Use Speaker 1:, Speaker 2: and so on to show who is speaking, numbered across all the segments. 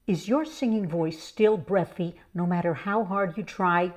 Speaker 1: Is your singing voice still breathy no matter how hard you try?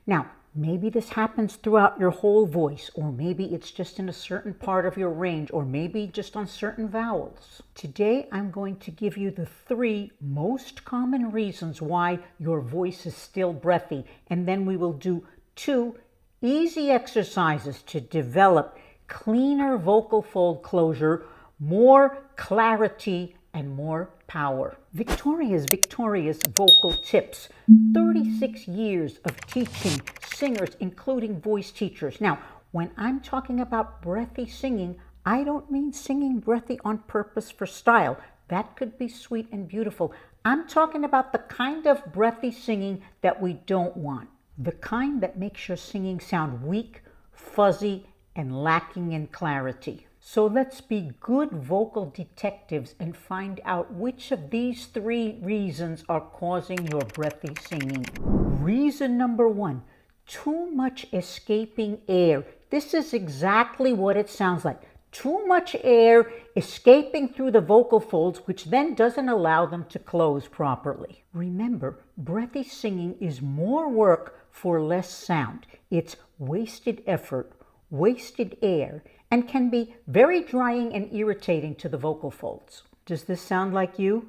Speaker 1: Now, maybe this happens throughout your whole voice, or maybe it's just in a certain part of your range, or maybe just on certain vowels. Today, I'm going to give you the 3 most common reasons why your voice is still breathy, and then we will do 2 easy exercises to develop cleaner vocal fold closure, more clarity, and more power. Victoria's Vocal Tips. 36 years of teaching singers, including voice teachers. Now, when I'm talking about breathy singing, I don't mean singing breathy on purpose for style. That could be sweet and beautiful. I'm talking about the kind of breathy singing that we don't want. The kind that makes your singing sound weak, fuzzy, and lacking in clarity. So let's be good vocal detectives and find out which of these 3 reasons are causing your breathy singing. Reason number 1, too much escaping air. This is exactly what it sounds like. Too much air escaping through the vocal folds, which then doesn't allow them to close properly. Remember, breathy singing is more work for less sound. It's wasted effort, wasted air, and can be very drying and irritating to the vocal folds. Does this sound like you?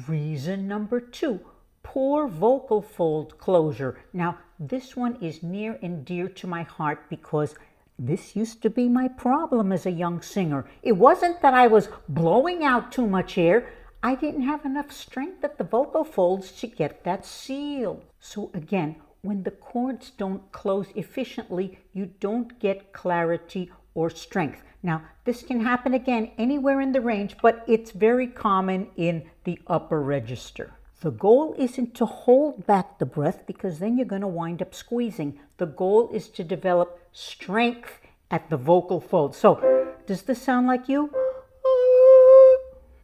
Speaker 1: Reason number 2, poor vocal fold closure. Now, this one is near and dear to my heart because this used to be my problem as a young singer. It wasn't that I was blowing out too much air. I didn't have enough strength at the vocal folds to get that seal. So again, when the cords don't close efficiently, you don't get clarity or strength. Now, this can happen again anywhere in the range, but it's very common in the upper register. The goal isn't to hold back the breath because then you're going to wind up squeezing. The goal is to develop strength at the vocal fold. So, does this sound like you?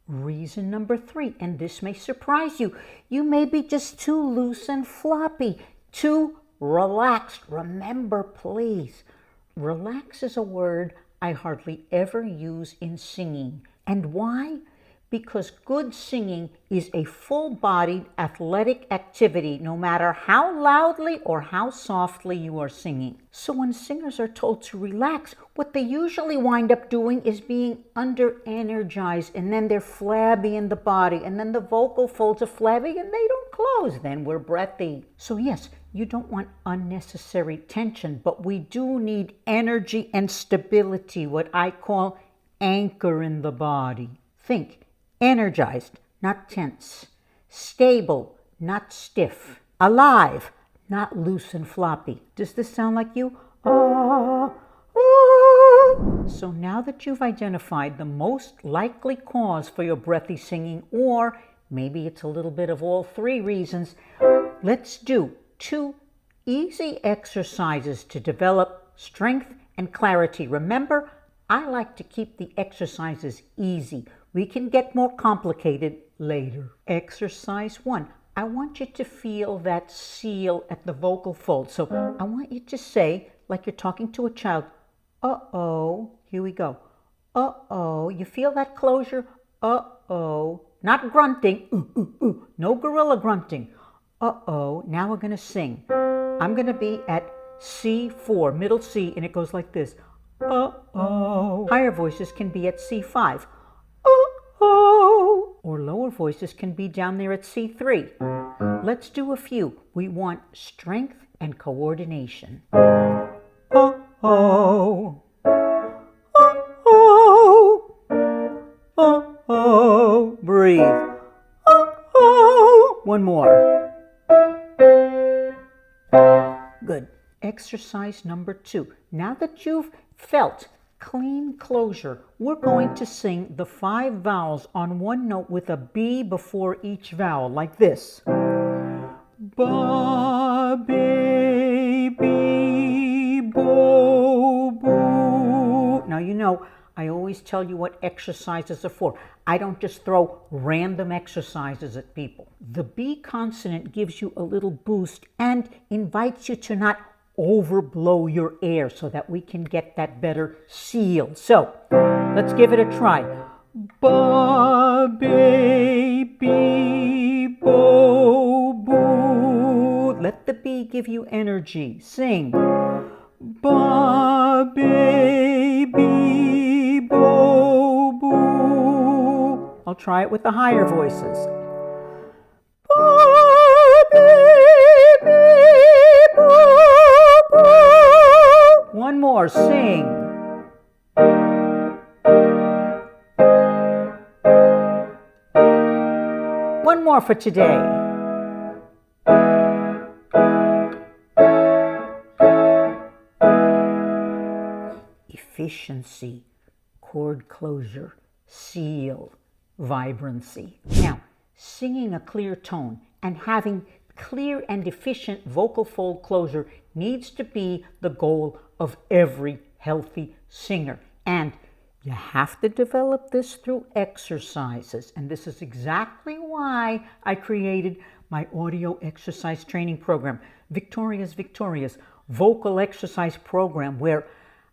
Speaker 1: Reason number 3, and this may surprise you. You may be just too loose and floppy, too relaxed. Remember, please, relax is a word I hardly ever use in singing. And why? Because good singing is a full-bodied athletic activity, no matter how loudly or how softly you are singing. So when singers are told to relax, what they usually wind up doing is being under-energized, and then they're flabby in the body, and then the vocal folds are flabby and they don't close. Then we're breathy. So yes, you don't want unnecessary tension, but we do need energy and stability, what I call anchor in the body. Think energized, not tense. Stable, not stiff. Alive, not loose and floppy. Does this sound like you? So now that you've identified the most likely cause for your breathy singing, or maybe it's a little bit of all 3 reasons, let's do 2 easy exercises to develop strength and clarity. Remember, I like to keep the exercises easy. We can get more complicated later. Exercise 1. I want you to feel that seal at the vocal fold. So I want you to say, like you're talking to a child, uh-oh. Here we go. Uh-oh. You feel that closure? Uh-oh. Not grunting. No gorilla grunting. Uh-oh. Now we're going to sing. I'm going to be at C4, middle C, and it goes like this. Uh-oh. Higher voices can be at C5. Uh-oh. Or lower voices can be down there at C3. Let's do a few. We want strength and coordination. Uh-oh. Uh-oh. Uh-oh. Breathe. Uh-oh. One more. Good. Exercise number 2. Now that you've felt clean closure, we're going to sing the 5 vowels on one note with a B before each vowel, like this. Ba, baby, bo, boo. Now you know, I always tell you what exercises are for. I don't just throw random exercises at people. The B consonant gives you a little boost and invites you to not overblow your air so that we can get that better seal. So let's give it a try. Ba, you energy. Sing. Ba, baby, bo, boo. I'll try it with the higher voices. Ba, baby, bo, boo. One more, sing. One more for today. Efficiency, chord closure, seal, vibrancy. Now, singing a clear tone and having clear and efficient vocal fold closure needs to be the goal of every healthy singer. And you have to develop this through exercises. And this is exactly why I created my audio exercise training program, Victoria's vocal exercise program, where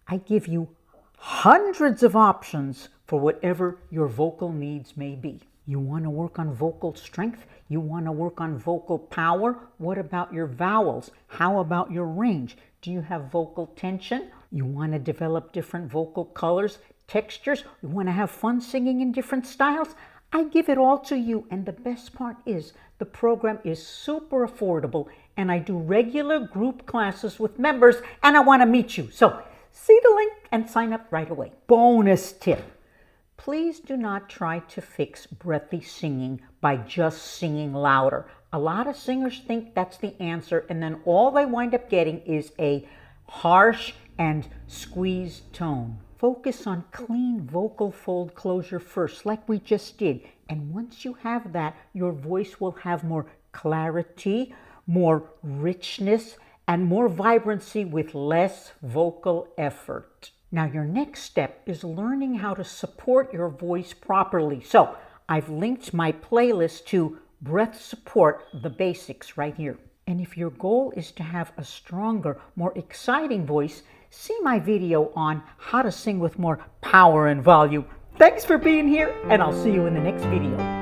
Speaker 1: I give you hundreds of options for whatever your vocal needs may be. You want to work on vocal strength? You want to work on vocal power? What about your vowels? How about your range? Do you have vocal tension? You want to develop different vocal colors, textures? You want to have fun singing in different styles? I give it all to you, and the best part is the program is super affordable, and I do regular group classes with members, and I want to meet you. So see the link and sign up right away. Bonus tip. Please do not try to fix breathy singing by just singing louder. A lot of singers think that's the answer, and then all they wind up getting is a harsh and squeezed tone. Focus on clean vocal fold closure first, like we just did. And once you have that, your voice will have more clarity, more richness, and more vibrancy with less vocal effort. Now, your next step is learning how to support your voice properly. So I've linked my playlist to Breath Support, the basics, right here. And if your goal is to have a stronger, more exciting voice, see my video on how to sing with more power and volume. Thanks for being here, and I'll see you in the next video.